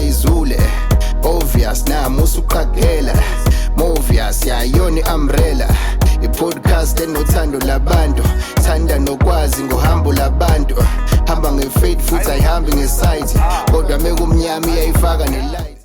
izule obvious nami usuqhaqela movious yayona iumbrella i-podcast enothando labantu thanda nokwazi ngohambo labantu hamba ngefaith futhi ayihambi ngesite kodwa mekumnyama iyayifaka nelight.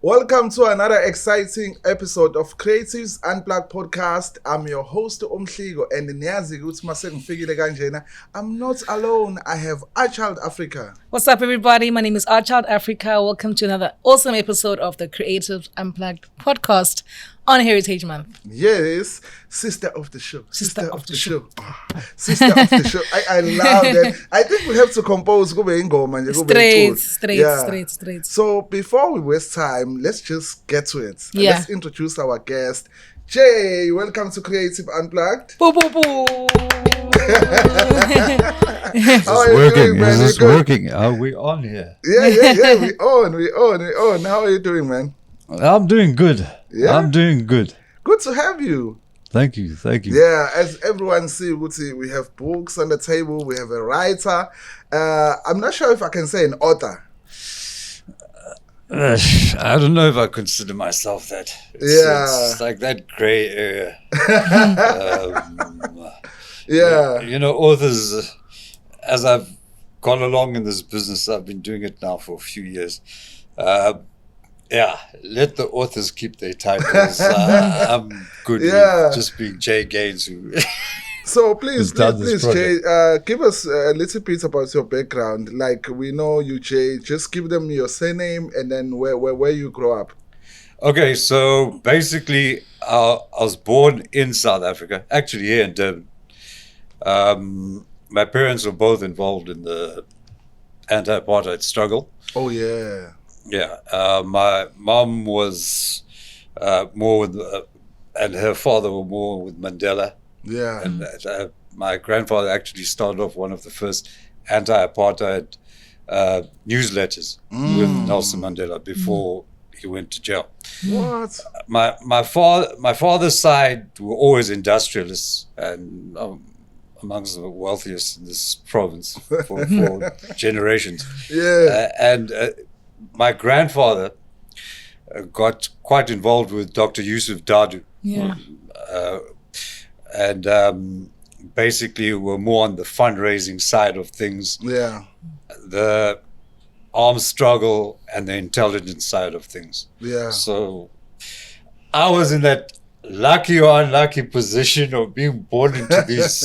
Welcome to another exciting episode of Creatives Unplugged podcast. I'm your host Umhligo and niyazi ukuthi mase ngifikile kanjena I'm not alone. I have Child Africa. What's up everybody? My name is Child Africa. Welcome to another awesome episode of the Creatives Unplugged podcast on Heritage Month. Yes, sister of the show. Sister of the show. Oh, sister of the show. I love that. I think we have to compose kube ingoma nje kube straight. So before we waste time, let's just get to it. Yeah. Let's introduce our guest. Jay, welcome to Creative Unplugged. Boo boo boo. How are you doing, man? Is this working? Are we on here? Yeah. We on. How are you doing, man? I'm doing good. Yeah? I'm doing good. Good to have you. Thank you. Yeah, as everyone see, we have books on the table. We have a writer. I'm not sure if I can say an author. I don't know if I consider myself that. It's like that gray area. You know, authors, as I've gone along in this business, I've been doing it now for a few years. Let the authors keep their titles. I'm good with just being Jay Gainz. So please, Jay, give us a little bit about your background. Like, we know you, Jay. Just give them your surname and then where you grow up. Okay, so basically, I was born in South Africa, actually here in Durban. My parents were both involved in the anti-apartheid struggle. Oh, yeah. Yeah, my mom was more with, and her father were more with Mandela. Yeah. And my grandfather actually started off one of the first anti-apartheid newsletters with Nelson Mandela before he went to jail. What? My father's side were always industrialists and amongst the wealthiest in this province for generations. Yeah. My grandfather got quite involved with Dr. Yusuf Dadoo. Yeah. Basically were more on the fundraising side of things. Yeah. The armed struggle and the intelligence side of things. Yeah. So I was in that lucky or unlucky position of being born into these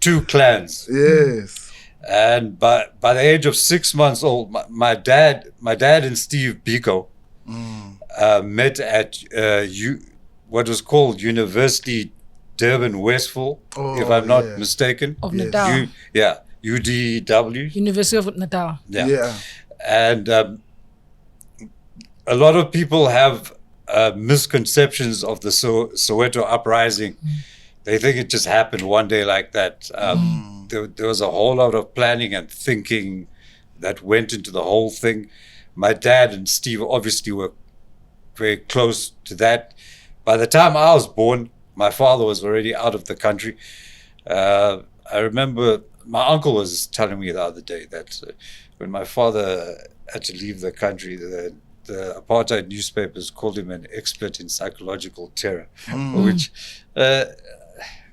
two clans. Yes. And by the age of 6 months old, my dad and Steve Biko met at what was called University Durban Westville, if I'm not mistaken. Of Natal. UDW. University of Natal. Yeah. And a lot of people have misconceptions of the Soweto uprising. They think it just happened one day like that. There was a whole lot of planning and thinking that went into the whole thing. My dad and Steve obviously were very close to that. By the time I was born, my father was already out of the country. I remember my uncle was telling me the other day that when my father had to leave the country, the apartheid newspapers called him an expert in psychological terror, which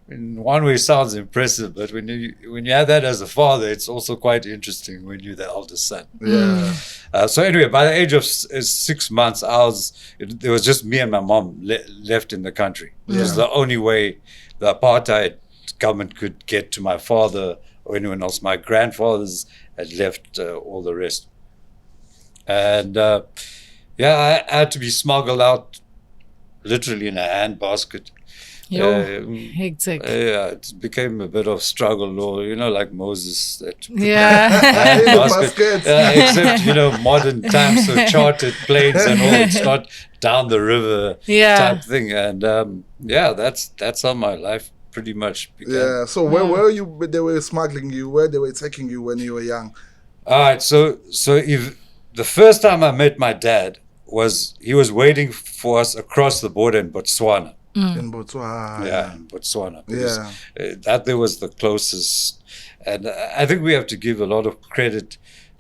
in one way sounds impressive, but when you have that as a father, it's also quite interesting when you're the eldest son. Yeah. So anyway, by the age of 6 months, there was just me and my mom left in the country. It was the only way the apartheid government could get to my father or anyone else. My grandfathers had left all the rest. And I had to be smuggled out literally in a handbasket. Hectic. It became a bit of struggle, or like Moses. Except modern times, so chartered planes and all. It's not down the river type thing, and that's how my life pretty much began. Yeah. So where were you? They were smuggling you. Where they were taking you when you were young? All right. So if the first time I met my dad he was waiting for us across the border in Botswana. In Botswana. Yeah, in Botswana. That there was the closest. And I think we have to give a lot of credit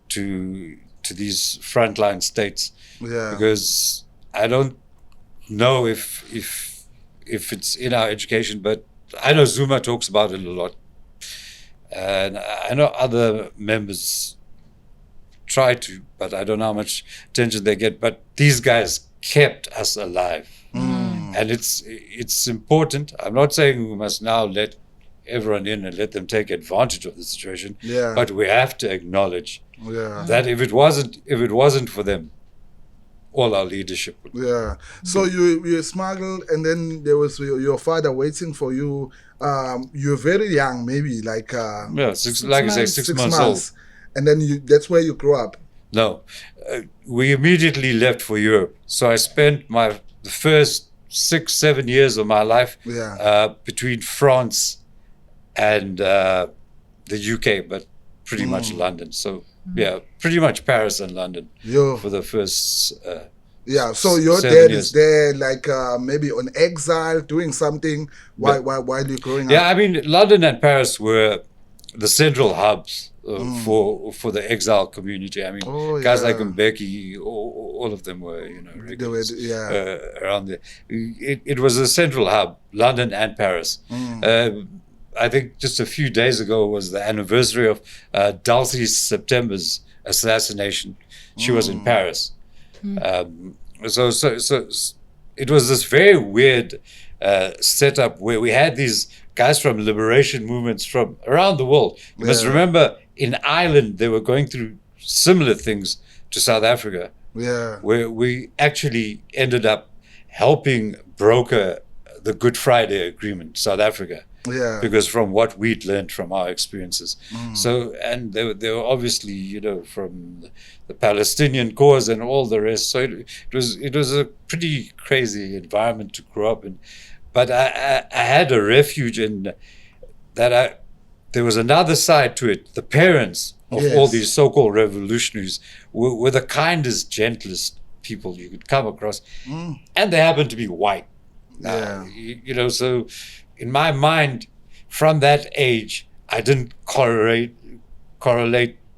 to to these frontline states. Yeah. Because I don't know if it's in our education, but I know Zuma talks about it a lot. And I know other members try to, but I don't know how much attention they get. But these guys kept us alive. And it's important. I'm not saying we must now let everyone in and let them take advantage of the situation. Yeah. But we have to acknowledge Yeah. that if it wasn't for them, all our leadership would. Yeah. So you smuggled, and then there was your father waiting for you. You're very young, maybe like Six months old. And then that's where you grew up. No, we immediately left for Europe. So I spent the first 6-7 years of my life between France and the UK, but pretty much London. So yeah, pretty much Paris and London for the first. So your 7 dad years. is there, like maybe on exile, doing something while you're growing Yeah, up. I mean, London and Paris were the central hubs for the exile community. I mean, guys like Mbeki, all of them were, regulars, around there. It was a central hub, London and Paris. I think just a few days ago was the anniversary of Dulcie September's assassination. She was in Paris. So it was this very weird setup where we had these guys from liberation movements from around the world. You must remember, in Ireland, they were going through similar things to South Africa, where we actually ended up helping broker the Good Friday Agreement, South Africa. Because from what we'd learned from our experiences. So, and they were obviously, from the Palestinian cause and all the rest. So it was a pretty crazy environment to grow up in. But I had a refuge in that there was another side to it. The parents of all these so-called revolutionaries were the kindest, gentlest people you could come across. And they happened to be white. So in my mind, from that age, I didn't correlate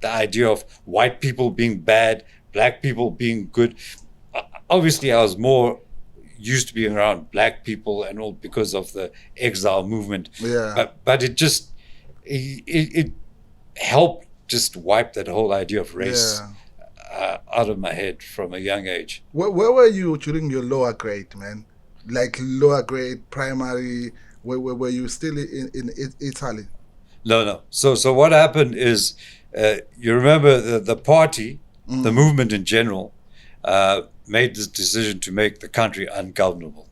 the idea of white people being bad, black people being good. Obviously, I was more used to being around black people and all because of the exile movement. But it just it helped just wipe that whole idea of race out of my head from a young age. Where were you during your lower grade, man? Like lower grade, primary, were you still in Italy? No. So what happened is, you remember the party, the movement in general, made this decision to make the country ungovernable.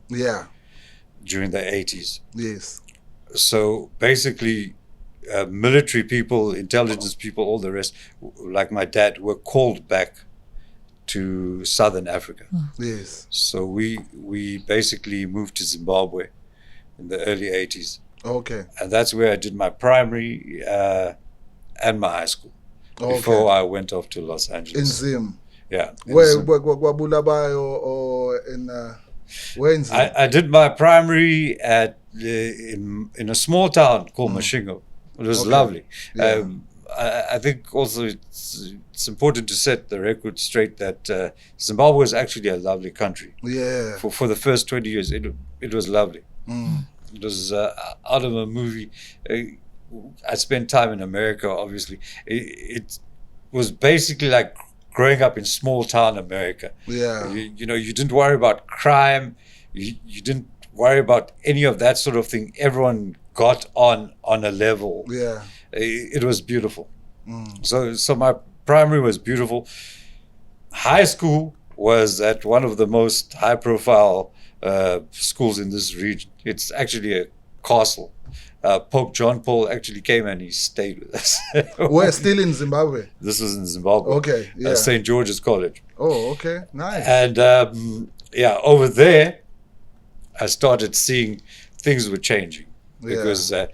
During the 80s. Yes. So basically, military people, intelligence people, all the rest, like my dad, were called back to Southern Africa. Yes. So we basically moved to Zimbabwe in the early 80s. Okay. And that's where I did my primary and my high school before I went off to Los Angeles. In Zim? Yeah. Where Bulabai or in where in Zim? I did my primary in a small town called Mashingo. It was lovely. I think also it's important to set the record straight that Zimbabwe is actually a lovely country. For the first 20 years, it was lovely. It was out of a movie. I spent time in America, obviously. It was basically like growing up in small town America. You didn't worry about crime. You didn't worry about any of that sort of thing. Everyone got on a level. It was beautiful. So my primary was beautiful. High school was at one of the most high-profile schools in this region. It's actually a castle. Pope John Paul actually came and he stayed with us. We're still in Zimbabwe. This was in Zimbabwe. Okay, St. George's College. Oh, okay, nice. And over there, I started seeing things were changing because, I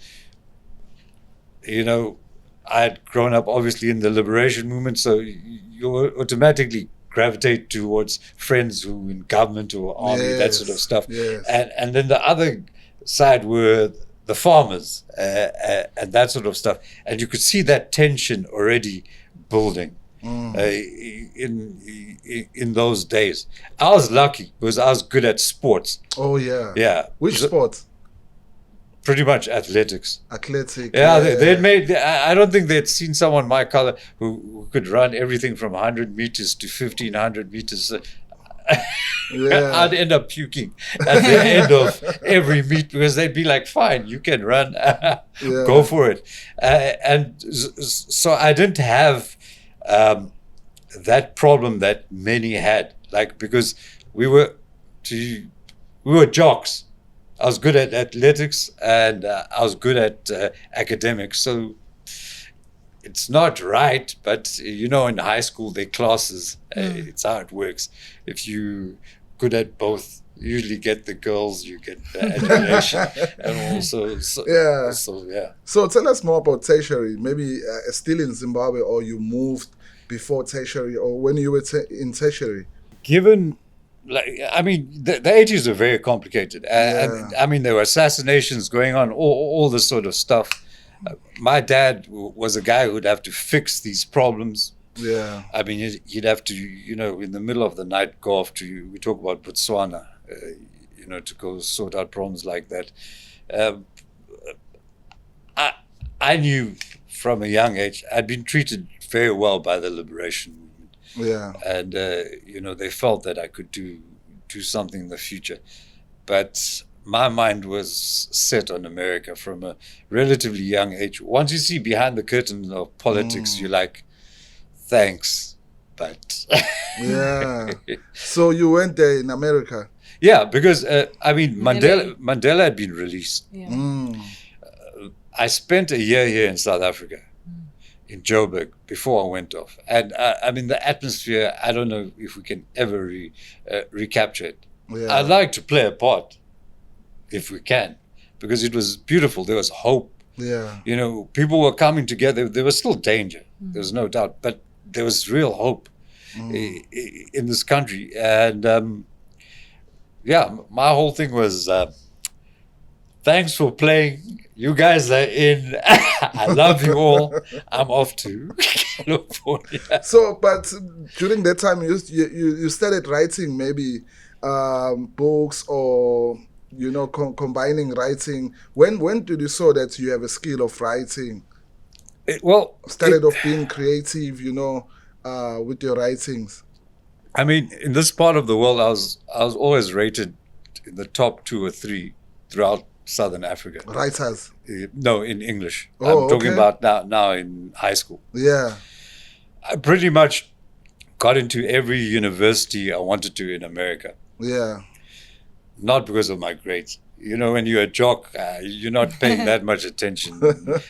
had grown up obviously in the liberation movement, so you automatically gravitate towards friends who in government or army, that sort of stuff. And then the other side were the farmers and that sort of stuff. And you could see that tension already building. in those days. I was lucky because I was good at sports. Oh yeah. Yeah. Which sport? Pretty much athletics. Athletic. Yeah, they'd made. I don't think they'd seen someone my color who could run everything from 100 meters to 1500 meters. Yeah. I'd end up puking at the end of every meet because they'd be like, "Fine, you can run, go for it." So I didn't have that problem that many had, like because we were jocks. I was good at athletics and I was good at academics. So it's not right, but in high school, they're classes. It's how it works. If you good at both, you usually get the girls, you get the adulation, and also, So tell us more about tertiary. Maybe still in Zimbabwe, or you moved before tertiary, or when you were in tertiary. Given, the 80s were very complicated. And, there were assassinations going on, all this sort of stuff. My dad was a guy who'd have to fix these problems. Yeah. He'd have to, in the middle of the night go off we talk about Botswana, to go sort out problems like that. I knew from a young age, I'd been treated very well by the liberation movement. Yeah. And, they felt that I could do something in the future. But my mind was set on America from a relatively young age. Once you see behind the curtain of politics, you're like, thanks, but... Yeah. So you went there in America? Yeah, because, Mandela had been released. Yeah. I spent a year here in South Africa, in Joburg, before I went off. And, the atmosphere, I don't know if we can ever recapture it. Yeah. I'd like to play a part, if we can, because it was beautiful. There was hope. Yeah. People were coming together. There was still danger. There was no doubt, but there was real hope in this country. And my whole thing was, thanks for playing. You guys are in. I love you all. I'm off to California. So, but during that time, you started writing maybe books or combining writing. When did you saw that you have a skill of writing? Started off being creative, with your writings. In this part of the world, I was always rated in the top 2 or 3 throughout Southern Africa. Writers? No, in English. Oh, I'm talking about now in high school. Yeah. I pretty much got into every university I wanted to in America. Yeah. Not because of my grades. When you're a jock, you're not paying that much attention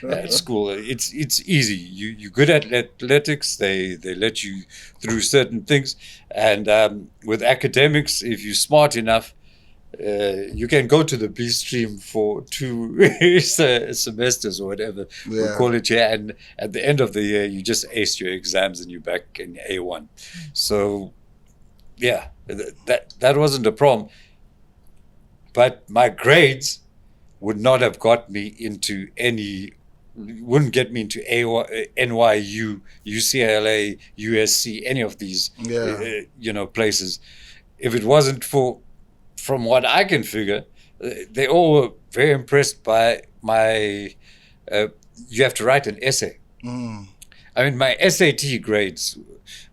at school. It's easy. You're good at athletics. They let you through certain things. And with academics, if you're smart enough, you can go to the B stream for 2 semesters or whatever we call it here. And at the end of the year, you just ace your exams and you're back in A1. So, that wasn't a problem. But my grades would not have got me into wouldn't get me into NYU, UCLA, USC, any of these, places. If it wasn't from what I can figure, they all were very impressed by my, you have to write an essay. My SAT grades,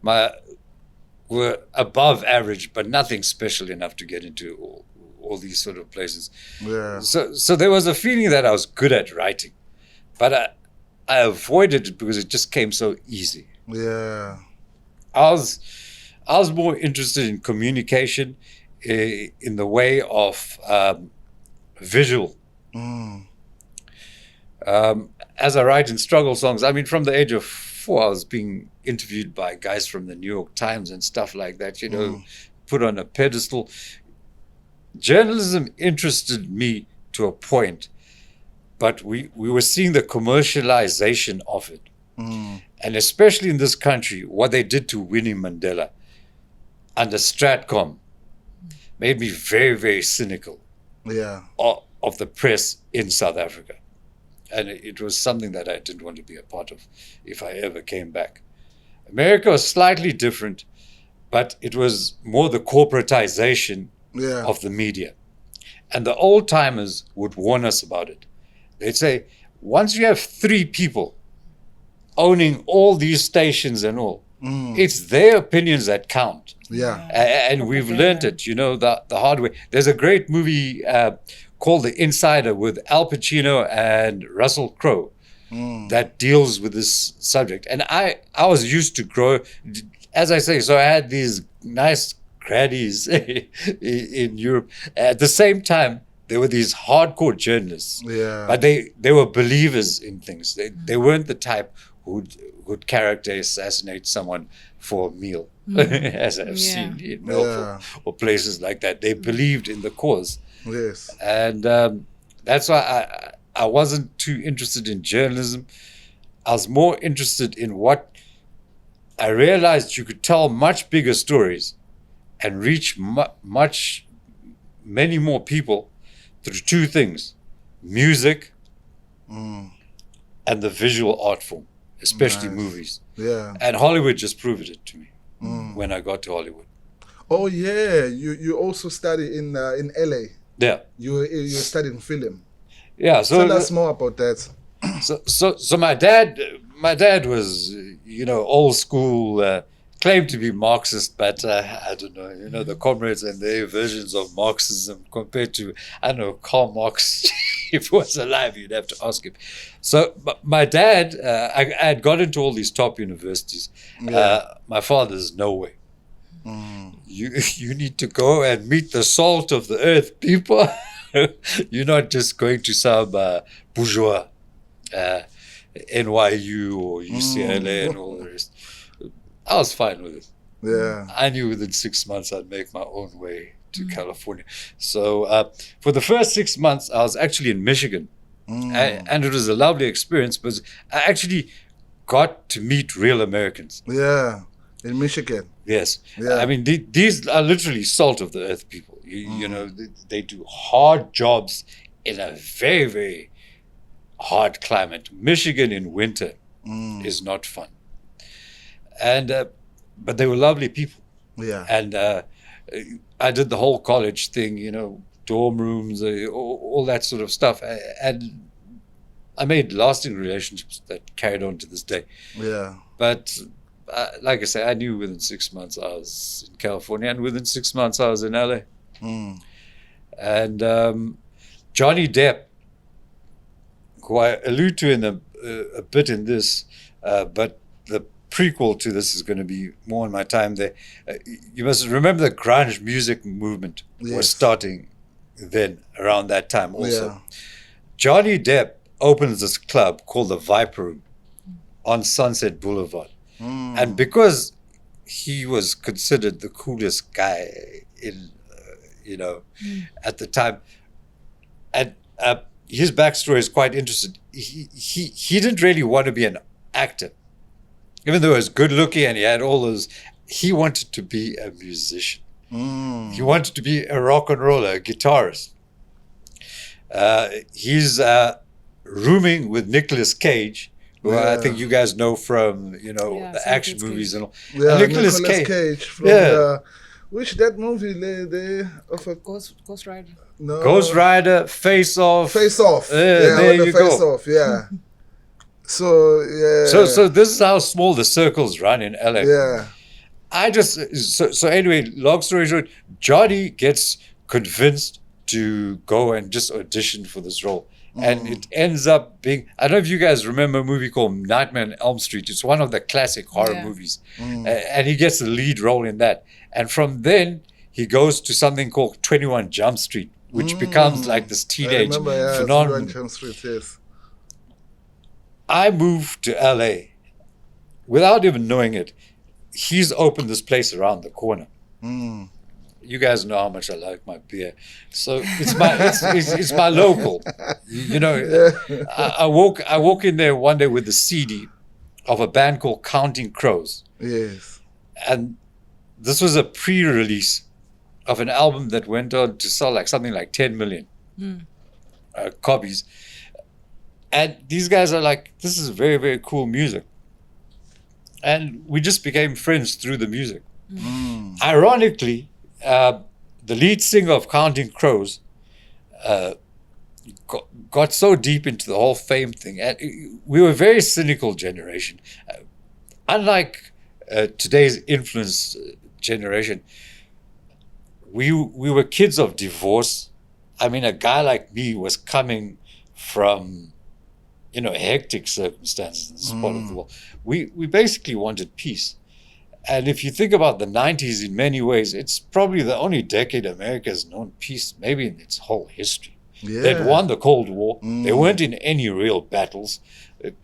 were above average, but nothing special enough to get into all these sort of places. Yeah. So there was a feeling that I was good at writing, but I avoided it because it just came so easy. Yeah. I was more interested in communication in the way of visual. As I write in struggle songs, from the age of 4, I was being interviewed by guys from the New York Times and stuff like that, put on a pedestal. Journalism interested me to a point, but we were seeing the commercialization of it. And especially in this country, what they did to Winnie Mandela under Stratcom made me very, very cynical of the press in South Africa. And it was something that I didn't want to be a part of if I ever came back. America was slightly different, but it was more the corporatization of the media. And the old timers would warn us about it. They'd say, once you have 3 people owning all these stations and all, it's their opinions that count. And we've learned it, the hard way. There's a great movie called The Insider with Al Pacino and Russell Crowe that deals with this subject. And I was used to grow, as I say, so I had these nice grannies in Europe. At the same time, there were these hardcore journalists, but they were believers in things. They weren't the type who'd character assassinate someone for a meal, as I've seen in Melbourne or places like that. They believed in the cause. Yes. And that's why I wasn't too interested in journalism. I was more interested in what I realized you could tell much bigger stories and reach many more people through 2 things: music and the visual art form, especially movies. And Hollywood just proved it to me when I got to Hollywood. Oh yeah, you also study in LA. Yeah. You studied film. Yeah. So tell us more about that. So my dad was old school, claimed to be Marxist, but I don't know, the comrades and their versions of Marxism compared to, I don't know, Karl Marx. If he was alive, you'd have to ask him. So my dad, I had got into all these top universities. My father's no way. You need to go and meet the salt of the earth, people. You're not just going to some bourgeois NYU or UCLA and all the rest. I was fine with it. Yeah. I knew within 6 months I'd make my own way to California. So for the first 6 months, I was actually in Michigan. And it was a lovely experience because I actually got to meet real Americans. Yeah, in Michigan. Yes. Yeah. I mean, these are literally salt of the earth people. You know, they do hard jobs in a very, very hard climate. Michigan in winter is not fun. And but they were lovely people. Yeah. And I did the whole college thing, dorm rooms, all that sort of stuff. And I made lasting relationships that carried on to this day. Yeah. But like I say, I knew within 6 months I was in California, and within 6 months I was in LA. And Johnny Depp, who I allude to in a bit in this, but the prequel to this is going to be more in my time there. You must remember the grunge music movement was starting then, around that time also. Yeah. Johnny Depp opens this club called the Viper Room on Sunset Boulevard. And because he was considered the coolest guy in, at the time, and his backstory is quite interesting. He didn't really want to be an actor. Even though he was good looking and he had all those, he wanted to be a musician. He wanted to be a rock and roller, a guitarist. He's rooming with Nicolas Cage, who I think you guys know from, the action movies and all. Yeah, and Nicolas Cage from which that movie they of a Ghost Rider. No. Ghost Rider, Face Off. Face Off. There you Face go. Off. Yeah. So yeah. So this is how small the circles run in LA. Yeah. So anyway, long story short, Johnny gets convinced to go and just audition for this role. And it ends up being, I don't know if you guys remember a movie called Nightmare on Elm Street. It's one of the classic horror movies. And he gets the lead role in that. And from then, he goes to something called 21 Jump Street, which becomes like this teenage phenomenon. 21 Jump Street, yes. I moved to LA without even knowing it. He's opened this place around the corner. You guys know how much I like my beer, so it's my local. I walk in there one day with a CD of a band called Counting Crows. Yes. And this was a pre-release of an album that went on to sell something like 10 million copies. And these guys are like, this is very, very cool music. and we just became friends through the music. Ironically, the lead singer of Counting Crows got so deep into the whole fame thing, and we were a very cynical generation. Unlike today's influence generation, we were kids of divorce. I mean, a guy like me was coming from, hectic circumstances in this part of the world. We basically wanted peace. And if you think about the 90s, in many ways, it's probably the only decade America has known peace, maybe in its whole history. Yeah. They'd won the Cold War. They weren't in any real battles.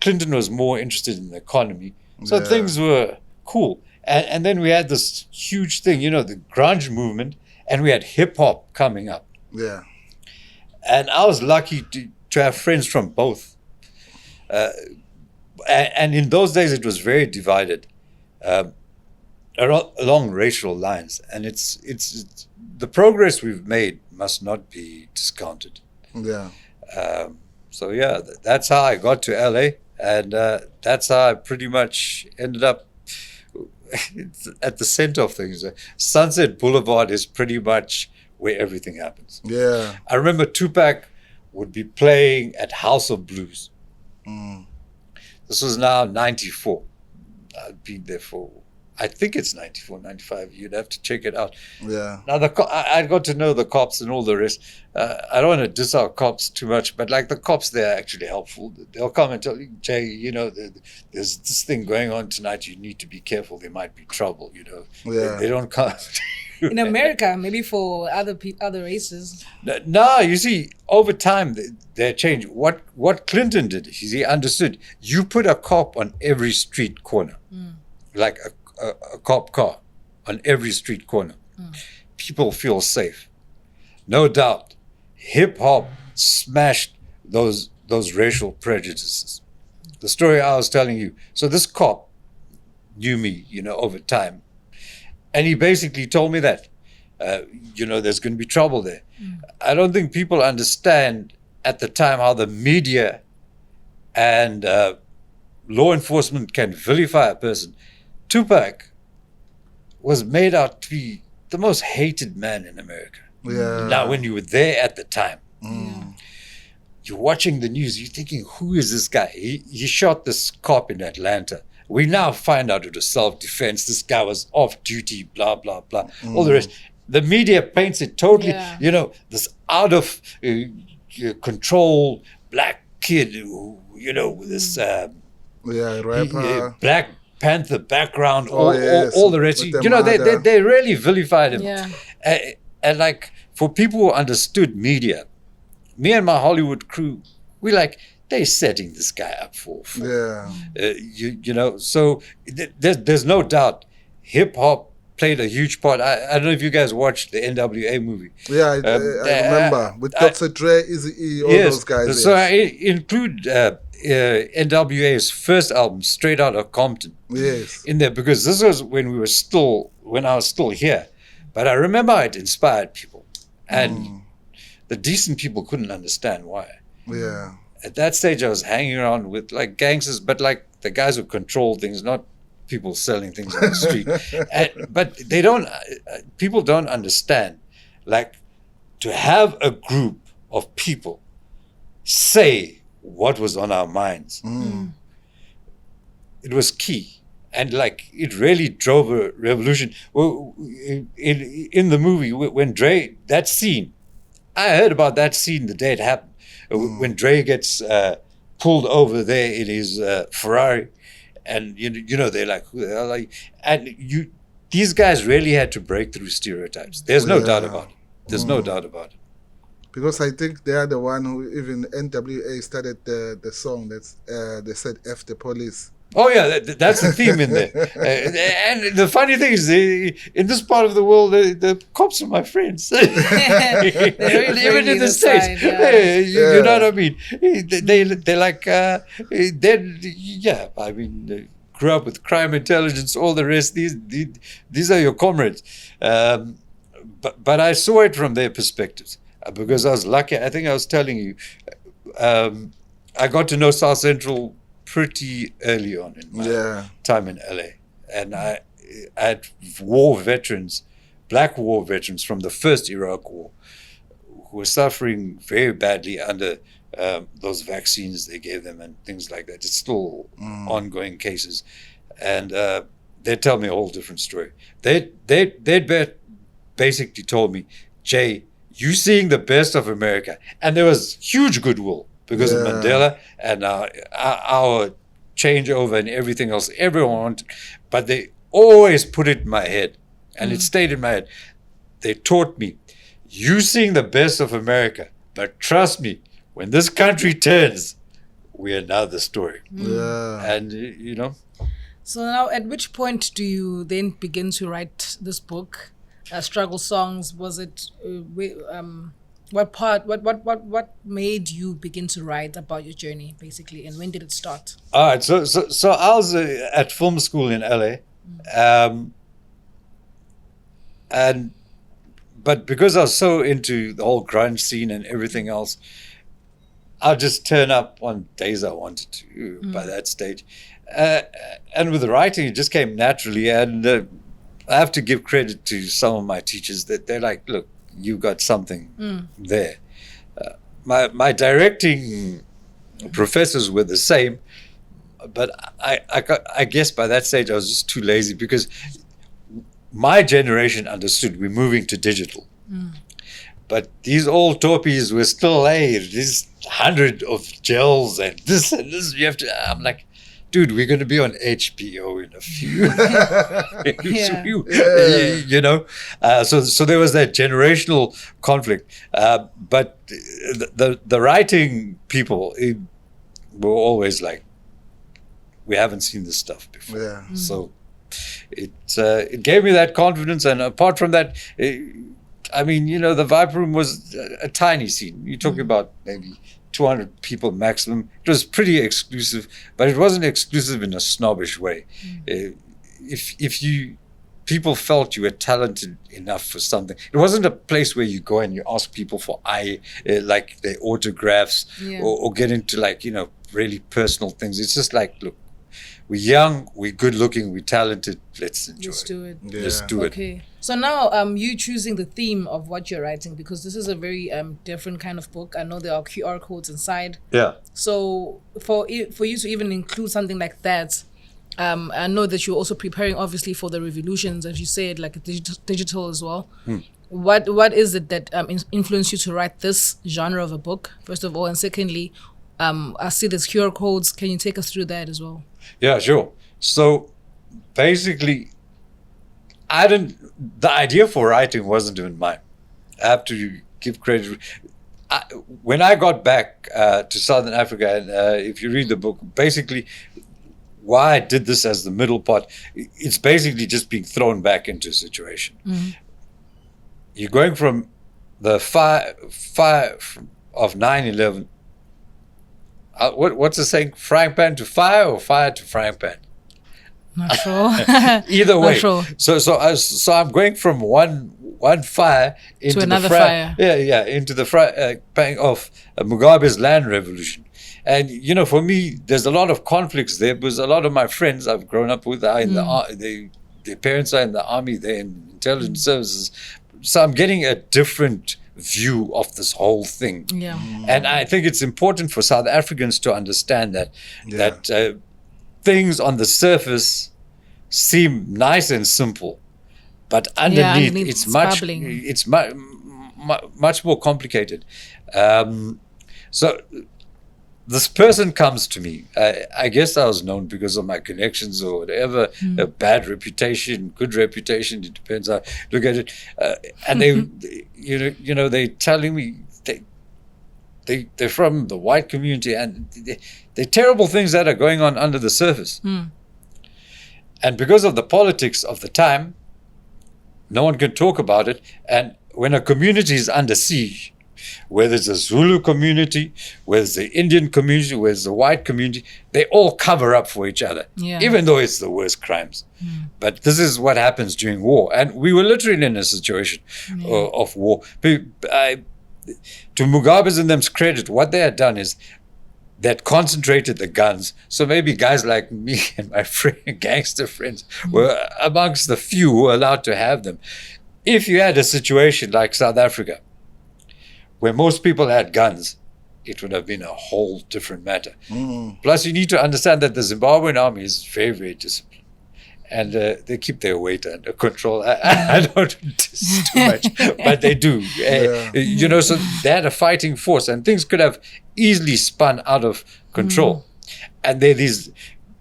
Clinton was more interested in the economy. So things were cool. And then we had this huge thing, the grunge movement, and we had hip hop coming up. Yeah. And I was lucky to have friends from both. And in those days, it was very divided along racial lines. And it's the progress we've made must not be discounted. Yeah. So yeah, that's how I got to LA, and that's how I pretty much ended up at the center of things. Sunset Boulevard is pretty much where everything happens. Yeah. I remember Tupac would be playing at House of Blues. This was now 94. I'd been there for, I think it's 94, 95. You'd have to check it out. Yeah. Now, I got to know the cops and all the rest. I don't want to diss our cops too much, but like the cops, they're actually helpful. They'll come and tell you, Jay, there's this thing going on tonight. You need to be careful. There might be trouble, Yeah. They don't come. In America, maybe for other races. No, you see, over time, they changed. What Clinton did is he understood. You put a cop on every street corner, like a cop car on every street corner. People feel safe. No doubt, hip hop smashed those racial prejudices. The story I was telling you. So this cop knew me, over time. And he basically told me that, there's going to be trouble there. I don't think people understand at the time how the media and law enforcement can vilify a person. Tupac was made out to be the most hated man in America. Yeah. Now, when you were there at the time, you're watching the news, you're thinking, who is this guy? He shot this cop in Atlanta. We now find out it was self-defense. This guy was off duty, blah, blah, blah, all the rest. The media paints it totally, this out of control black kid who, with this rapper. Black Panther background, Oh, yes, all the rest. with the They really vilified him. Yeah. And like for people who understood media, me and my Hollywood crew, we like, they're setting this guy up for so there's no doubt hip hop played a huge part. I don't know if you guys watched the NWA movie. Yeah, I remember with Dr. Dre, Eazy-E, all those guys. So I include NWA's first album, Straight Outta Compton, in there, because this was when I was still here. But I remember it inspired people, and the decent people couldn't understand why. Yeah. At that stage, I was hanging around with like gangsters, but like the guys who control things, not people selling things on the street. But people don't understand, like, to have a group of people say what was on our minds. It was key. And like, it really drove a revolution. Well, in the movie, when Dre, that scene, I heard about that scene the day it happened. When Dre gets pulled over there in his Ferrari, and they're like, who the hell are you? And these guys really had to break through stereotypes. There's no doubt about it. There's no doubt about it. Because I think they are the one who even NWA started the song that's they said F the police. Oh yeah, that's the theme in there. And the funny thing is, in this part of the world, the cops are my friends. Even in the States, you know what I mean. They're like, I mean, they grew up with crime intelligence, all the rest. These are your comrades. But I saw it from their perspectives because I was lucky. I think I was telling you, I got to know South Central pretty early on in my Yeah. time in LA. And I had war veterans, black war veterans from the first Iraq War, who were suffering very badly under those vaccines they gave them and things like that. It's still ongoing cases. And they tell me a whole different story. They'd basically told me, Jay, you seeing the best of America. And there was huge goodwill because of Mandela and our changeover and everything else. Everyone wanted, but they always put it in my head, and it stayed in my head. They taught me, you seeing the best of America, but trust me, when this country turns, we are now the story. Yeah. And, you know. So now, at which point do you then begin to write this book? Struggle songs. Was it? What made you begin to write about your journey, basically, and when did it start? All right. So I was at film school in LA, but because I was so into the whole grunge scene and everything else, I'd just turn up on days I wanted to. By that stage, and with the writing, it just came naturally. And I have to give credit to some of my teachers that they're like, look, you got something there. My directing professors were the same, but I guess by that stage I was just too lazy, because my generation understood we're moving to digital. But these old torpies were still, hey, this 100 of gels and this, you have to, I'm like, dude, we're going to be on HBO in a few, you know. So there was that generational conflict. But the writing people were always like, we haven't seen this stuff before. Yeah. So it gave me that confidence. And apart from that, I mean, you know, the Vibe Room was a tiny scene. You're talking about maybe 200 people maximum. It was pretty exclusive, but it wasn't exclusive in a snobbish way. If people felt you were talented enough for something, it wasn't a place where you go and you ask people for like their autographs or get into, like, you know, really personal things. It's just like, look, we're young, we're good looking, we're talented. Let's enjoy. Let's do it. Yeah. Let's do it. Okay. So now, you choosing the theme of what you're writing, because this is a very different kind of book. I know there are QR codes inside. Yeah. So for you to even include something like that, I know that you're also preparing, obviously, for the revolutions, as you said, like digital as well. What is it that influenced you to write this genre of a book, first of all, and secondly, I see there's QR codes. Can you take us through that as well? Yeah, sure. So basically, the idea for writing wasn't even mine. I have to give credit. When I got back to Southern Africa, and if you read the book, basically why I did this as the middle part, it's basically just being thrown back into a situation. You're going from the fire of 9/11. What's the saying? Frying pan to fire, or fire to frying pan? Not sure. Either way. Not sure. So I'm going from one fire into to another the fire. Into the pan of Mugabe's land revolution. And, you know, for me, there's a lot of conflicts there, because a lot of my friends I've grown up with are in their parents are in the army, they're in intelligence services. So I'm getting a different view of this whole thing. Yeah. And I think it's important for South Africans to understand that things on the surface seem nice and simple, but underneath it's much bubbling. It's much more complicated. So this person comes to me. I guess I was known because of my connections or whatever, a bad reputation, good reputation, it depends how you look at it. And they, you know, they're telling me they're from the white community, and they're terrible things that are going on under the surface. And because of the politics of the time, no one can talk about it. And when a community is under siege, whether it's a Zulu community, whether it's the Indian community, whether it's the white community, they all cover up for each other, even though it's the worst crimes. But this is what happens during war. And we were literally in a situation of war. To Mugabe's and them's credit, what they had done is that concentrated the guns. So maybe guys like me and my gangster friends were amongst the few who were allowed to have them. If you had a situation like South Africa, where most people had guns, it would have been a whole different matter. Plus, you need to understand that the Zimbabwean army is very, very disciplined. And they keep their weight under control. I don't diss too much, but they do. You know, so they had a fighting force, and things could have easily spun out of control. And they're these.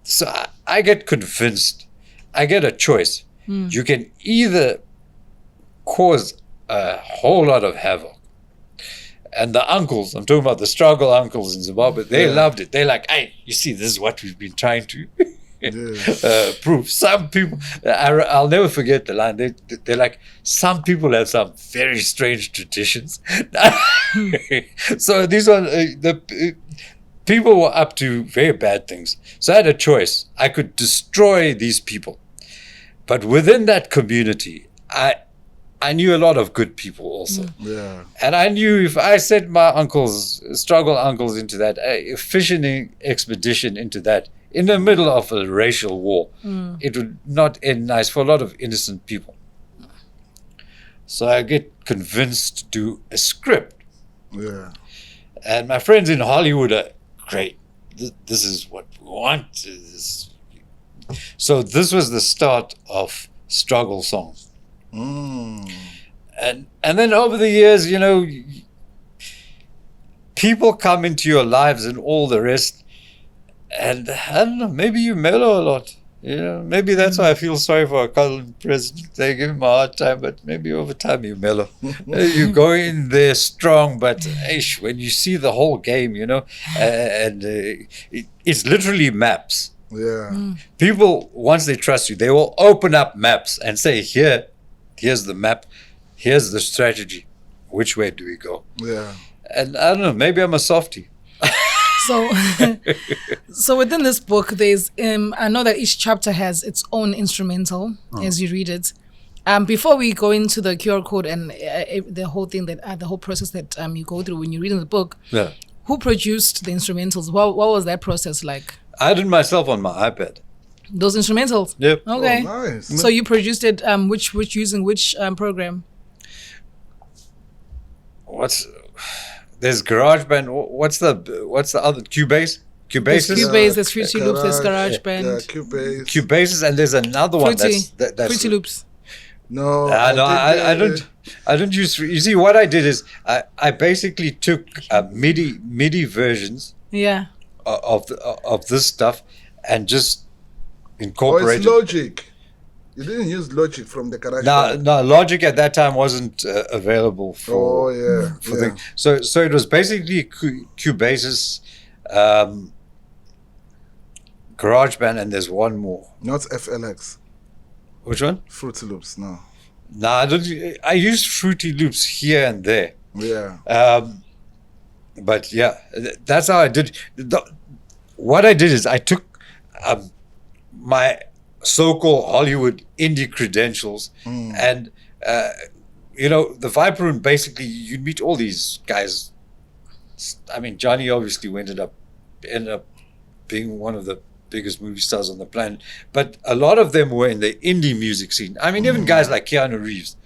So I get convinced. I get a choice. You can either cause a whole lot of havoc. And the uncles, I'm talking about the struggle uncles in Zimbabwe, they loved it. They're like, hey, you see, this is what we've been trying to prove. Some people, I'll never forget the line. They're like, some people have some very strange traditions. So these are people were up to very bad things. So I had a choice. I could destroy these people. But within that community, I knew a lot of good people also. And I knew if I set my struggle uncles into that, a fishing expedition into that, in the middle of a racial war, it would not end nice for a lot of innocent people. So I get convinced to do a script. And my friends in Hollywood are great. This is what we want. So this was the start of struggle songs. And then over the years, you know, people come into your lives and all the rest, and I don't know, maybe you mellow a lot. You know, maybe that's why I feel sorry for our current president. They give him a hard time, but maybe over time you mellow. You go in there strong, but when you see the whole game, you know, and it's literally maps. People, once they trust you, they will open up maps and say, here's the map, here's the strategy. Which way do we go? And I don't know, maybe I'm a softie. So within this book, there's I know that each chapter has its own instrumental as you read it. Before we go into the QR code and the whole thing the whole process that you go through when you're reading the book, who produced the instrumentals? What was that process like? I did myself on my iPad. Those instrumentals? Yep. Okay. Oh, nice. So you produced it using which program? There's GarageBand. What's the other? Cubase? There's Cubase, there's Fruity Loops, there's GarageBand. Cubase. And there's another one that's Fruity Loops. No, I don't use. You see, what I did is I basically took MIDI versions of this stuff and just incorporated. It's Logic. You didn't use Logic from the GarageBand. No, Logic at that time wasn't available for. Things. So it was basically Cubase's GarageBand, and there's one more. Not FLX. Which one? Fruity Loops. No. I don't. I used Fruity Loops here and there. But yeah, that's how I did. What I did is I took my so-called Hollywood indie credentials, and you know, the Viper Room, basically you'd meet all these guys. I mean, Johnny obviously ended up being one of the biggest movie stars on the planet, but a lot of them were in the indie music scene. I mean, even guys like Keanu Reeves,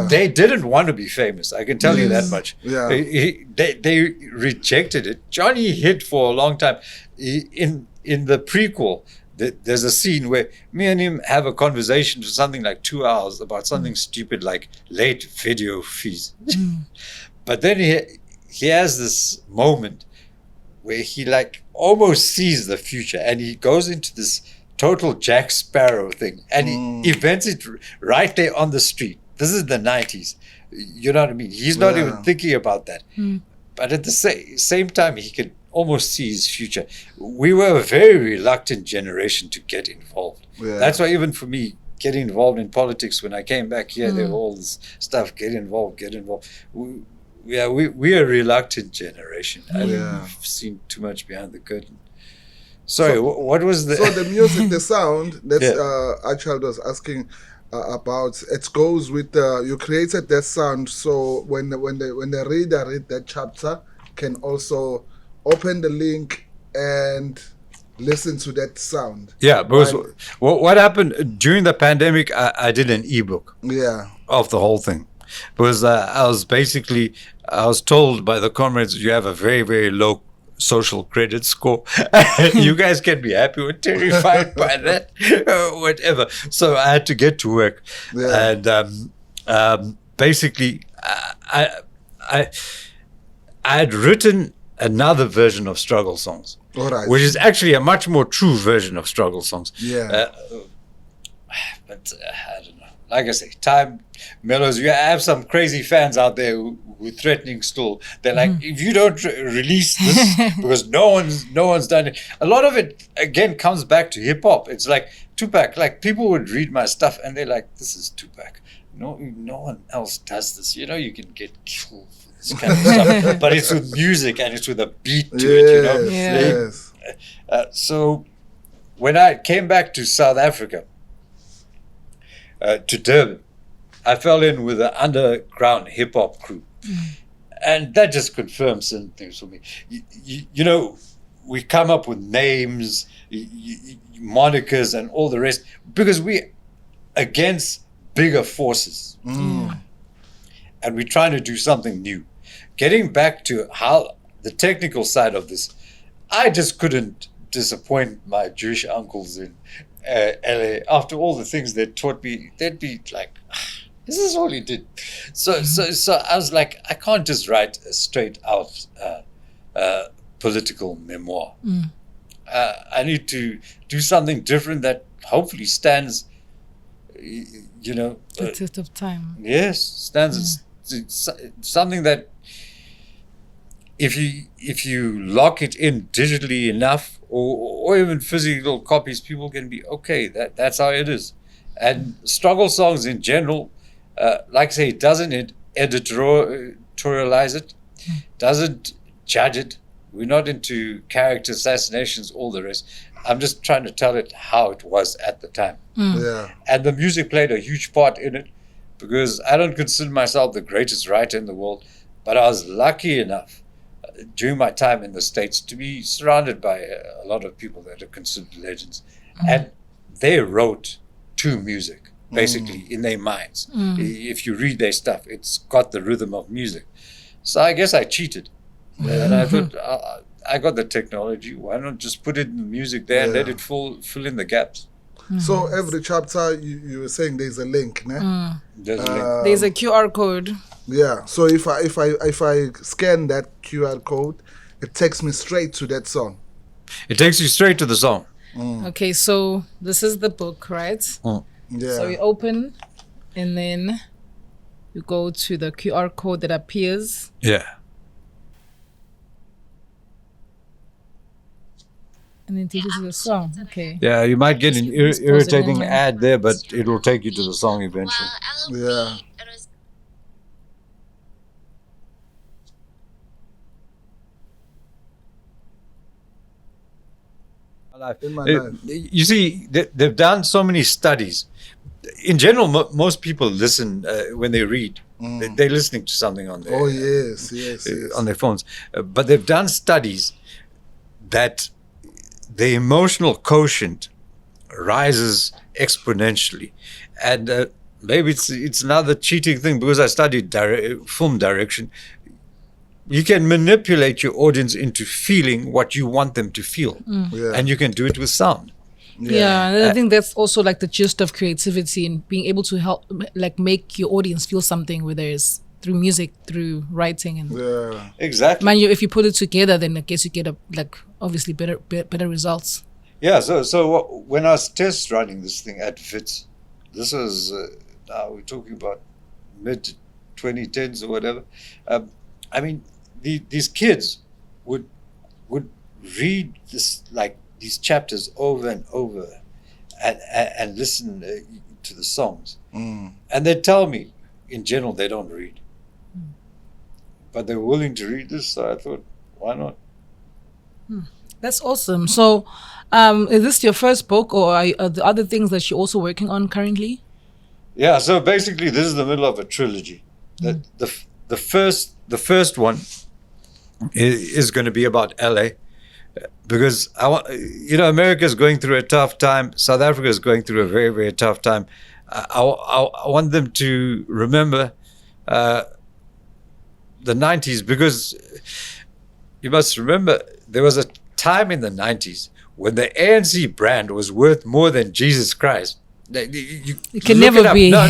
they didn't want to be famous. I can tell you that much. They rejected it. Johnny hid for a long time. In the prequel, there's a scene where me and him have a conversation for something like 2 hours about something stupid like late video fees. But then he has this moment where he like almost sees the future, and he goes into this total Jack Sparrow thing, and he invents it right there on the street. This is the 90s. You know what I mean? He's not even thinking about that. But at the same time, he could almost see his future. We were a very reluctant generation to get involved. That's why even for me, getting involved in politics, when I came back here, there were all this stuff, get involved. We are a reluctant generation. I've seen too much behind the curtain. Sorry, what was the... So the music, the sound that Archald was asking about, it goes with, you created that sound, so when the reader read that chapter, can also open the link and listen to that sound. Yeah, because While- what happened during the pandemic, I did an ebook Yeah. of the whole thing. Because I was told by the comrades, you have a very, very low social credit score. You guys can be happy or terrified by that, whatever. So I had to get to work. Yeah. And basically, I had written another version of struggle songs, All right. which is actually a much more true version of struggle songs. Yeah. But I don't know. Like I say, time mellows. You have some crazy fans out there who threatening still. They're like, if you don't release this, because no one's done it. A lot of it again comes back to hip hop. It's like Tupac. Like people would read my stuff and they're like, this is Tupac. No one else does this. You know, you can get killed for this kind of stuff. But it's with music and it's with a beat to it. You know. Yes. So when I came back to South Africa, to Durban, I fell in with an underground hip hop crew, and that just confirms certain things for me. You know, we come up with names, monikers, and all the rest because we're against bigger forces, and we're trying to do something new. Getting back to how the technical side of this, I just couldn't disappoint my Jewish uncles in LA. After all the things they taught me, they'd be like, this is all he did. So I was like, I can't just write a straight out political memoir. I need to do something different that hopefully stands, you know, The test of time. yes, stands something that if you lock it in digitally enough, or even physical copies, people can be okay. That's how it is. And struggle songs in general, like I say, it doesn't editorialize it, doesn't judge it. We're not into character assassinations, all the rest. I'm just trying to tell it how it was at the time. Yeah. And the music played a huge part in it because I don't consider myself the greatest writer in the world, but I was lucky enough during my time in the States to be surrounded by a lot of people that are considered legends. And they wrote to music, basically, in their minds. If you read their stuff, it's got the rhythm of music. So I guess I cheated. And I thought, I got the technology. Why not just put it in the music there and let it fill in the gaps? So every chapter, you were saying there's a link, ne? There's a link. There's a QR code. Yeah. So if I scan that QR code, it takes me straight to that song. It takes you straight to the song. Okay, so this is the book, right? Yeah. So you open, and then you go to the QR code that appears. Yeah. And then take you to the song. Okay. Yeah, you might get an Just pause it irritating moment. ad there, but it will take you to the song eventually. Yeah. In my life. You see, they've done so many studies. In general, most people listen when they read. They're listening to something on their, Oh yes. on their phones. But they've done studies that the emotional quotient rises exponentially. And maybe it's another cheating thing because I studied film direction. You can manipulate your audience into feeling what you want them to feel. Yeah. And you can do it with sound. Yeah, and I think that's also like the gist of creativity and being able to help, like, make your audience feel something, whether it's through music, through writing, and Yeah. Exactly. mind you, if you put it together, then I guess you get obviously better results. Yeah, so when I was test running this thing at FITS, this was, now we're talking about mid-2010s or whatever. I mean, these kids would read this, like, these chapters over and over and listen to the songs. And they tell me, in general, they don't read. But they're willing to read this, so I thought, why not? That's awesome. So, is this your first book, or are the other things that you're also working on currently? Yeah, so basically this is the middle of a trilogy. The first one is going to be about LA. because America is going through a tough time. South Africa is going through a very, very tough time. I want them to remember the 90s, because you must remember there was a time in the 90s when the ANC brand was worth more than Jesus Christ. It can never be. No,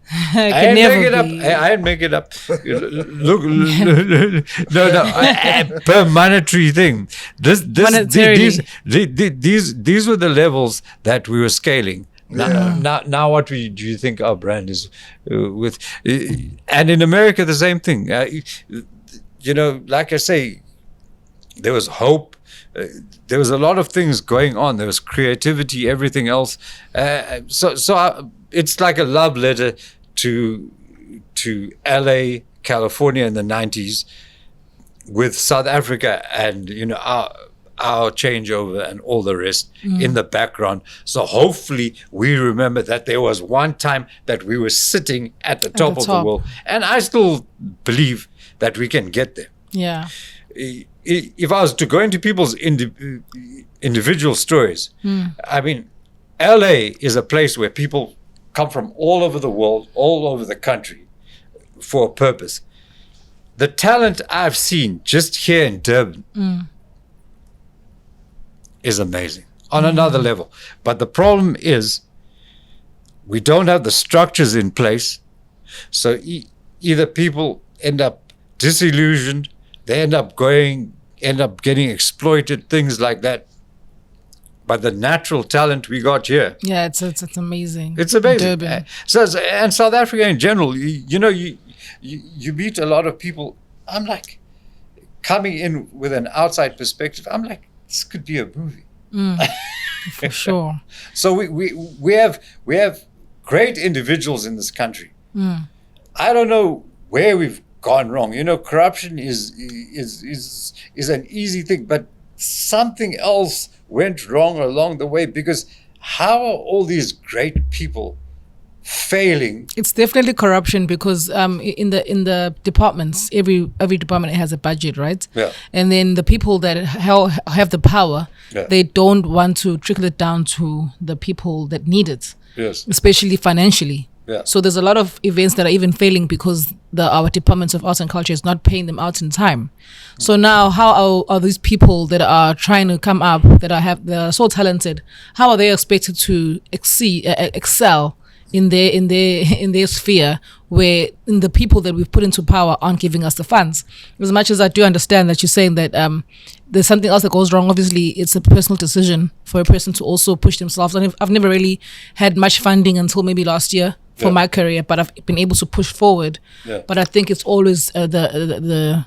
It can never be. I didn't make it up. Look, per monetary thing. These were the levels that we were scaling. Now, what do you think our brand is with? And in America, the same thing. Like I say, there was hope. There was a lot of things going on. There was creativity, everything else. So it's like a love letter to LA, California in the 90s, with South Africa and our changeover and all the rest in the background. So hopefully we remember that there was one time that we were sitting at the top of the world, and I still believe that we can get there. Yeah. If I was to go into people's individual stories, I mean, LA is a place where people come from all over the world, all over the country for a purpose. The talent I've seen just here in Durban is amazing on another level. But the problem is we don't have the structures in place. So either people end up disillusioned, they end up getting exploited, things like that. But the natural talent we got here, it's amazing. It's amazing. Durban. And South Africa in general, you meet a lot of people. I'm like, coming in with an outside perspective, I'm like, this could be a movie. For sure. So we have great individuals in this country. I don't know where we've gone wrong. Corruption is an easy thing, but something else went wrong along the way, because how are all these great people failing? It's definitely corruption, because in the departments, every department has a budget, right? Yeah. And then the people that have the power, they don't want to trickle it down to the people that need it. Yes. Especially financially. Yeah. So there's a lot of events that are even failing because our departments of arts and culture is not paying them out in time. So now, how are these people that are trying to come up, that are so talented, how are they expected to excel in their sphere, where the people that we've put into power aren't giving us the funds? As much as I do understand that you're saying that there's something else that goes wrong, obviously it's a personal decision for a person to also push themselves. And I've never really had much funding until maybe last year for my career, but I've been able to push forward. Yeah. But I think it's always the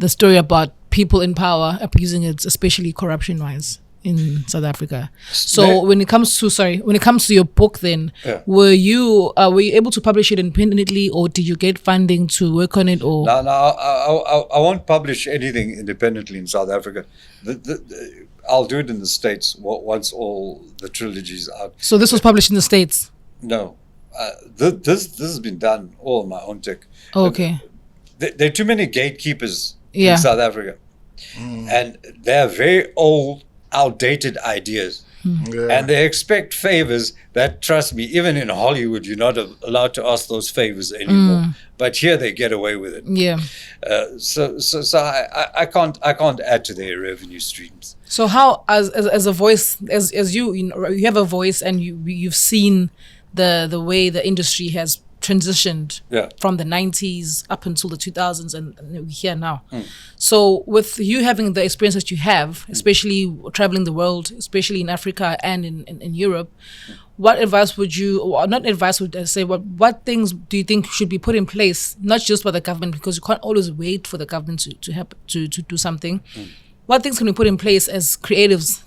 story about people in power abusing it, especially corruption-wise in South Africa. So when it comes to your book, then were you able to publish it independently, or did you get funding to work on it? Or No, I won't publish anything independently in South Africa. I'll do it in the States once all the trilogy's out. So this was published in the States? No. This has been done all on my own tech. Oh, okay. There are too many gatekeepers in South Africa, and they're very old, outdated ideas, and they expect favors that, trust me, even in Hollywood you're not allowed to ask those favors anymore. But here they get away with it. Yeah. So I can't add to their revenue streams. So how, as a voice, as you have a voice, and you've seen the way the industry has transitioned from the 90s up until the 2000s, and we're here now. So with you having the experience that you have, especially traveling the world, especially in Africa and in Europe, what advice would you, or not advice would I say, what things do you think should be put in place, not just by the government, because you can't always wait for the government to do something. What things can we put in place as creatives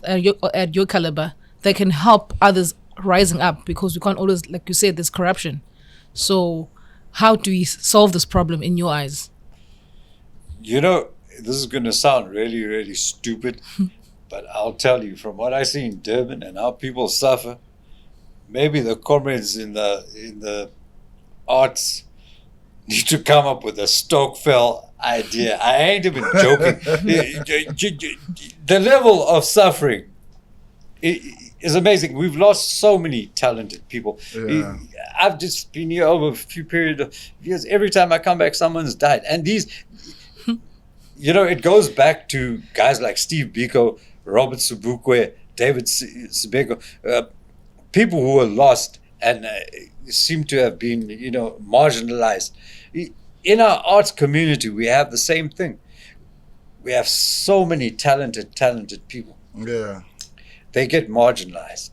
at your caliber that can help others rising up, because we can't always, like you said, there's corruption. So how do we solve this problem in your eyes? This is going to sound really, really stupid, but I'll tell you, from what I see in Durban and how people suffer, maybe the comrades in the arts need to come up with a Stokefell idea. I ain't even joking. The level of suffering is amazing. We've lost so many talented people. Yeah. I've just been here over a few period of years. Every time I come back, someone's died. And these, it goes back to guys like Steve Biko, Robert Sobukwe, David Sibeko, people who were lost and seem to have been, marginalized. In our arts community, we have the same thing. We have so many talented people. Yeah. They get marginalized.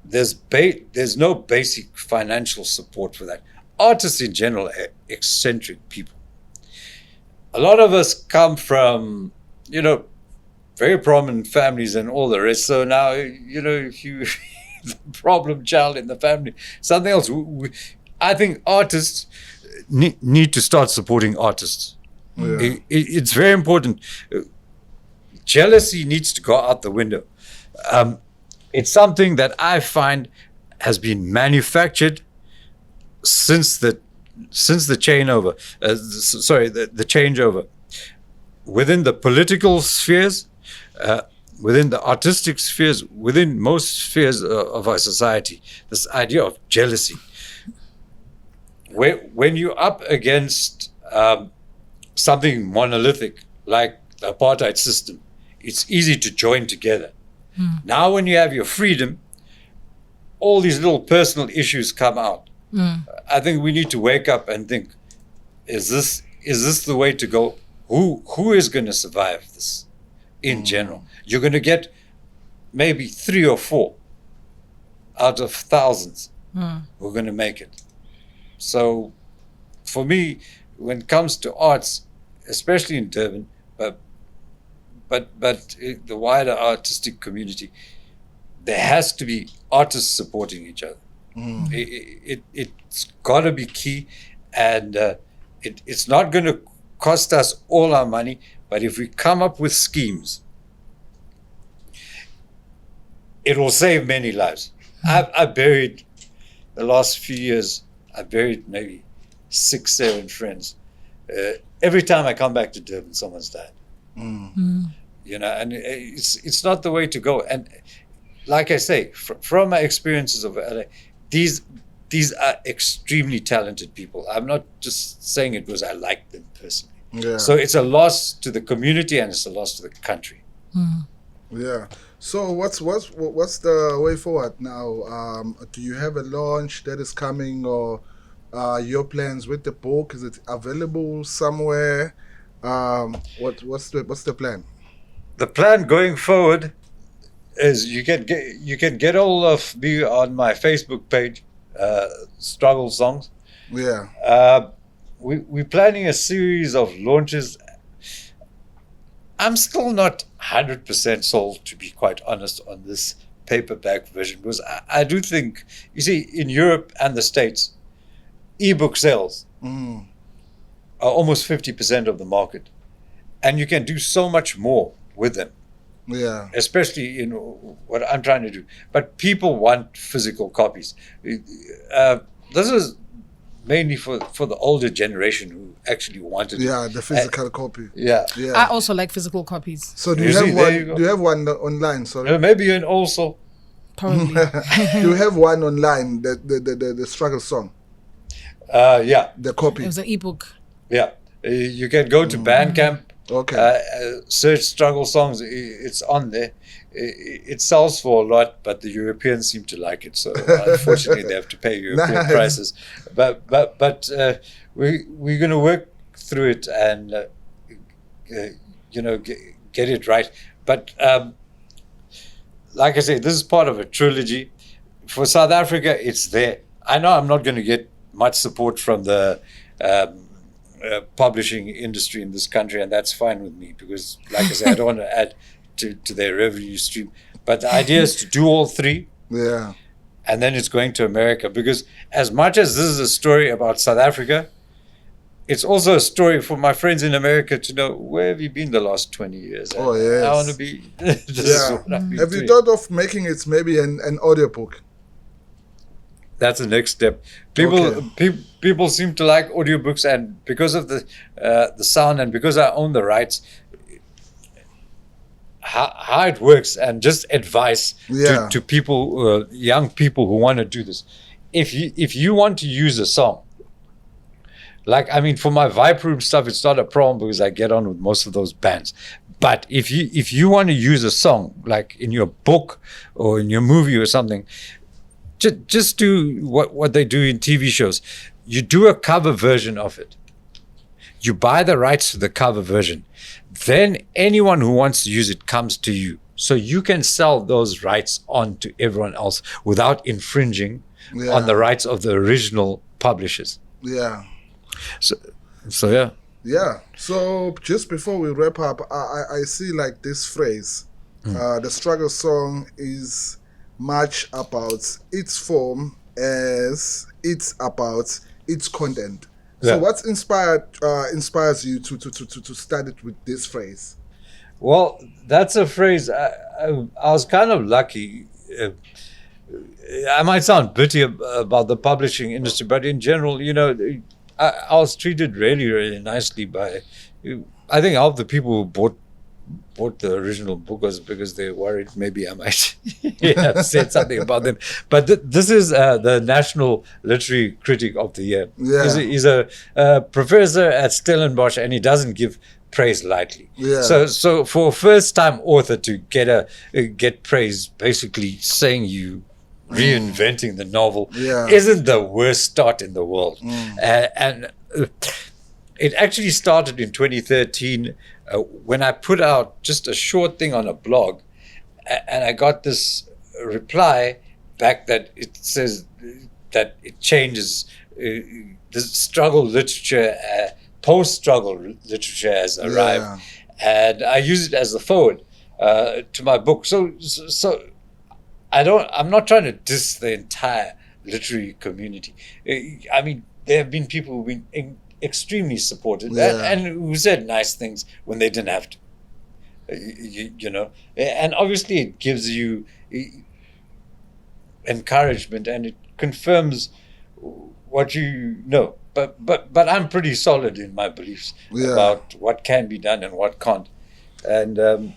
There's no basic financial support for that. Artists in general are eccentric people. A lot of us come from, very prominent families and all the rest. So now, if you the problem child in the family, something else. I think artists need to start supporting artists. Yeah. It's very important. Jealousy needs to go out the window. It's something that I find has been manufactured since the changeover. The changeover within the political spheres, within the artistic spheres, within most spheres of our society. This idea of jealousy. When you're up against something monolithic like the apartheid system, it's easy to join together. Now when you have your freedom, all these little personal issues come out. I think we need to wake up and think, is this the way to go? Who is going to survive this in general? You're going to get maybe 3 or 4 out of thousands who are going to make it. So for me, when it comes to arts, especially in Durban, but the wider artistic community, there has to be artists supporting each other. It's got to be key, and it's not going to cost us all our money, but if we come up with schemes, it will save many lives. I've buried, the last few years, I've buried maybe 6, 7 friends. Every time I come back to Durban, someone's died. And it's not the way to go. And like I say, from my experiences of LA, these are extremely talented people. I'm not just saying it because I like them personally. Yeah. So it's a loss to the community and it's a loss to the country. Yeah. So what's the way forward now? Do you have a launch that is coming, or your plans with the book? Is it available somewhere? What's the plan? The plan going forward is you can get hold of me on my Facebook page, Struggle Songs. Yeah. We're planning a series of launches. I'm still not 100% sold, to be quite honest, on this paperback version, because I do think, you see, in Europe and the States, ebook sales are almost 50% of the market, and you can do so much more with them. Yeah. Especially in what I'm trying to do. But people want physical copies. This is mainly for the older generation who actually wanted the physical copy. Yeah. I also like physical copies. So do you have one? Do you have one online? Sorry. Maybe an also. Probably. Do you have one online? The struggle song. Yeah. The copy. It was an ebook. Yeah. You can go to Bandcamp. Okay. Search Struggle Songs. It's on there. It sells for a lot, but the Europeans seem to like it. So unfortunately, they have to pay European prices. But we're going to work through it and get it right. But like I say, this is part of a trilogy. For South Africa, it's there. I know I'm not going to get much support from the publishing industry in this country, and that's fine with me because, like I said, I don't want to add to their revenue stream. But the idea is to do all 3. Yeah. And then it's going to America, because as much as this is a story about South Africa, it's also a story for my friends in America to know, where have you been the last 20 years? Oh, yes. I want to be. This is what I've been Have doing. you thought of making it maybe an audiobook? that's the next step. People seem to like audiobooks, and because of the sound, and because I own the rights, how it works, and just advice to people, young people who want to do this. If you want to use a song, like, I mean, for my Vibe Room stuff, it's not a problem because I get on with most of those bands. But if you want to use a song, like in your book or in your movie or something, just do what they do in TV shows. You do a cover version of it. You buy the rights to the cover version. Then anyone who wants to use it comes to you. So you can sell those rights on to everyone else without infringing on the rights of the original publishers. Yeah. So yeah. Yeah. So just before we wrap up, I see like this phrase. The struggle song is much about its form as it's about its content. Yeah. So what inspires you to start it with this phrase? Well, that's a phrase. I was kind of lucky. I might sound bitty about the publishing industry, but in general, you know, I was treated really, really nicely by, I think, half the people who bought the original book was because they worried maybe I might have said something about them. But this is the National Literary Critic of the Year. Yeah. He's a professor at Stellenbosch, and he doesn't give praise lightly. Yeah. So for a first-time author to get praise, basically saying you reinventing the novel, isn't the worst start in the world. And it actually started in 2013 when I put out just a short thing on a blog, and I got this reply back that it says that it changes the struggle literature, post-struggle literature has arrived, and I use it as the forward to my book. So I'm not trying to diss the entire literary community. I mean, there have been people who've been extremely supportive and who said nice things when they didn't have to. You know, and obviously it gives you encouragement and it confirms what you know. But I'm pretty solid in my beliefs about what can be done and what can't. And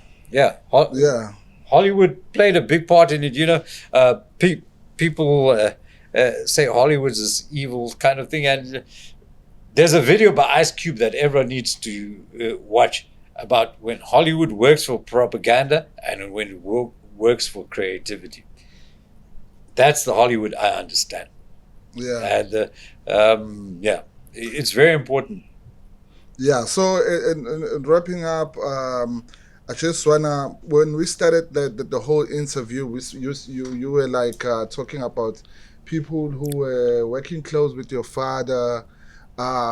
Hollywood played a big part in it. You know, people say Hollywood's this evil kind of thing, and there's a video by Ice Cube that everyone needs to watch about when Hollywood works for propaganda and when it works for creativity. That's the Hollywood I understand. Yeah. And it's very important. Yeah. So in wrapping up, I just wanna, when we started the whole interview, you were like talking about people who were working close with your father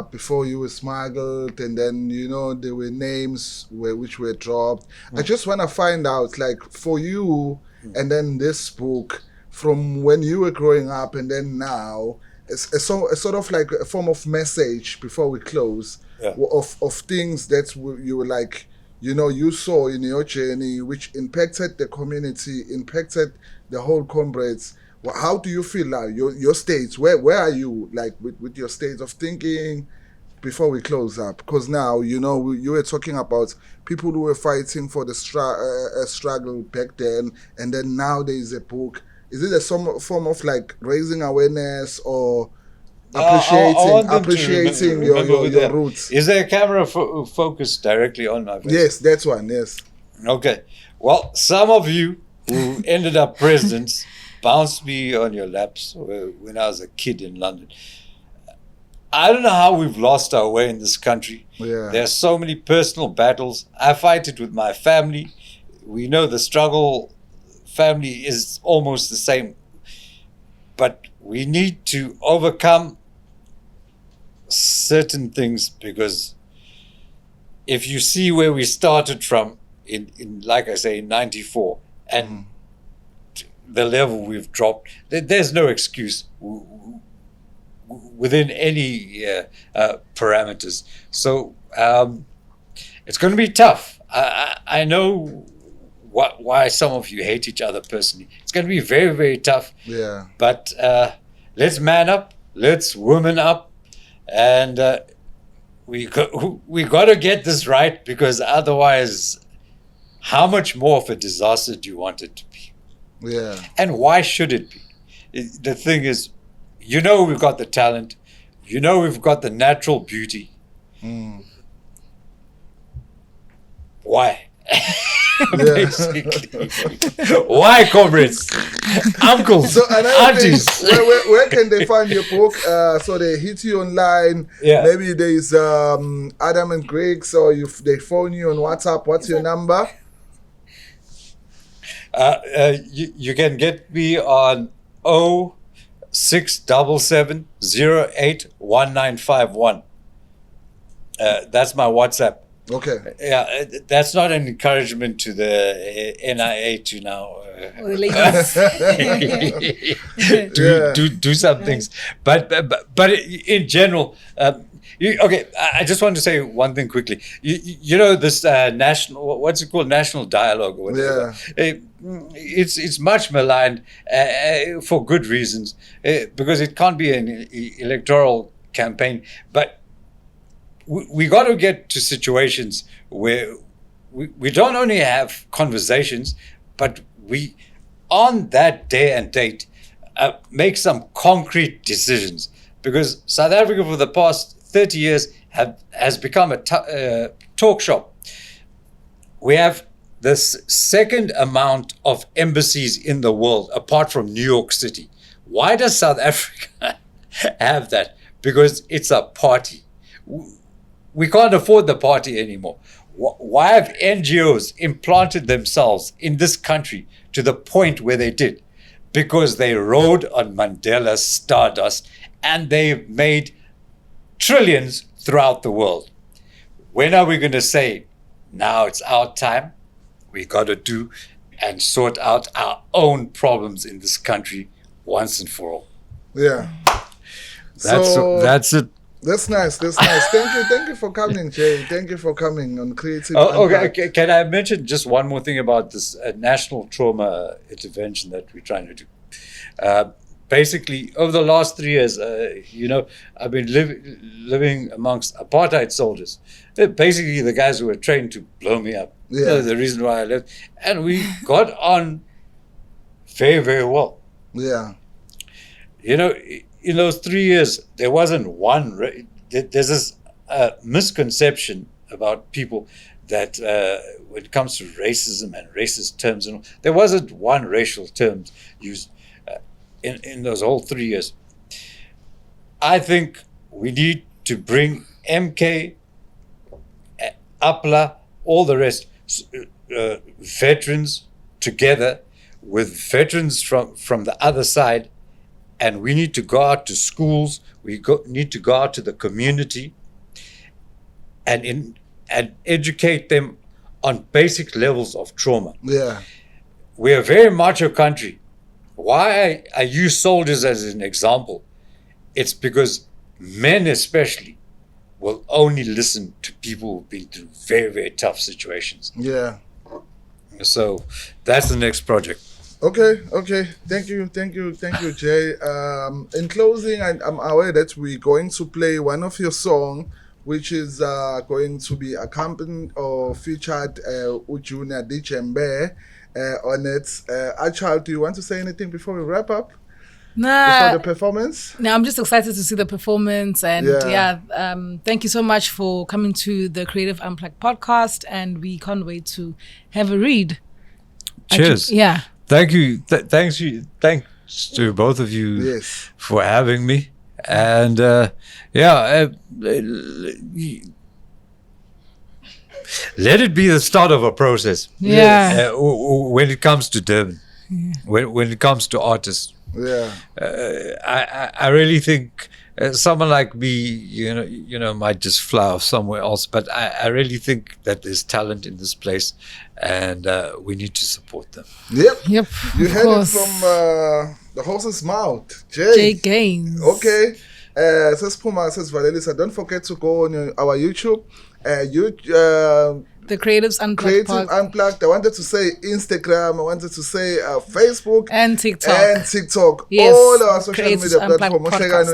before you were smuggled, and then, you know, there were names which were dropped. I just want to find out, like, for you and then this book, from when you were growing up and then now, it's a sort of like a form of message before we close of things that you were like, you know, you saw in your journey which impacted the community, impacted the whole comrades. Well, how do you feel now? Your states, where are you, like, with your states of thinking before we close up? Because now, you know, you were talking about people who were fighting for the struggle back then, and then now there is a book. Is it some form of like raising awareness or appreciating your roots? Is there a camera focused directly on my face? Yes, that's one, yes. Okay. Well, some of you who ended up presidents bounced me on your laps when I was a kid in London. I don't know how we've lost our way in this country. Yeah. There are so many personal battles. I fight it with my family. We know the struggle family is almost the same. But we need to overcome certain things, because if you see where we started from in like I say, in 94, and the level we've dropped, there's no excuse within any parameters. So it's going to be tough. I know why some of you hate each other personally. It's going to be very, very tough. Yeah. But let's man up, let's woman up, and we got to get this right, because otherwise, how much more of a disaster do you want it to be? Yeah. And why should it be? The thing is, we've got the talent, we've got the natural beauty. Why? Basically. Why, comrades? Uncles, So another aunties. thing, where can they find your book? So they hit you online. Yeah. Maybe there's Adam and Greg, so they phone you on WhatsApp. What's your number? You can get me on 0677 081951. That's my WhatsApp. Okay. Yeah, that's not an encouragement to the NIA to now Or the ladies. do some things, but in general, okay. I just want to say one thing quickly. You know this national, what's it called, national dialogue or whatever. Yeah. It's much maligned for good reasons, because it can't be an electoral campaign, but we got to get to situations where we don't only have conversations, but we, on that day and date, make some concrete decisions. Because South Africa for the past 30 years has become a talk shop. We have the second amount of embassies in the world, apart from New York City. Why does South Africa have that? Because it's a party. We can't afford the party anymore. Why have NGOs implanted themselves in this country to the point where they did? Because they rode on Mandela's stardust, and they've made trillions throughout the world. When are we going to say, now it's our time? We got to do and sort out our own problems in this country once and for all. Yeah. That's it. That's nice. Thank you for coming, Jay. Thank you for coming on Creative. Okay. Can I mention just one more thing about this national trauma intervention that we're trying to do? Basically, over the last 3 years, I've been living amongst apartheid soldiers. They're basically the guys who were trained to blow me up. Yeah. The reason why I left. And we got on very, very well. Yeah. In those 3 years, there wasn't one. There's this misconception about people that when it comes to racism and racist terms, and all, there wasn't one racial term used in those whole 3 years. I think we need to bring MK, APLA, all the rest, veterans together with veterans from the other side. And we need to go out to schools. Need to go out to the community, and educate them on basic levels of trauma. Yeah. We're a very macho country. Why I use soldiers as an example? It's because men especially will only listen to people who've been through very, very tough situations. Yeah. So that's the next project. Okay. Thank you, Jay. In closing, I'm aware that we're going to play one of your songs, which is going to be accompanied or featured Ujuna Dijembe on it. Achal, do you want to say anything before we wrap up? Before the performance? No, I'm just excited to see the performance, and thank you so much for coming to the Creative Unplugged podcast, and we can't wait to have a read. Cheers. Yeah. Thank you. Thanks to both of you for having me. And let it be the start of a process. Yeah. When it comes to Durban, when it comes to artists. Yeah. I really think someone like me, might just fly off somewhere else. But I really think that there's talent in this place, and we need to support them. Yep. You heard it from the horse's mouth. Jay Gainz. Okay. Says Puma, says Valeria, don't forget to go on our YouTube. The Creatives Unplugged Creative podcast. Unplugged. I wanted to say Instagram. I wanted to say Facebook. And TikTok. And TikTok. Yes. All our social Creatives media Unplugged platforms. podcast.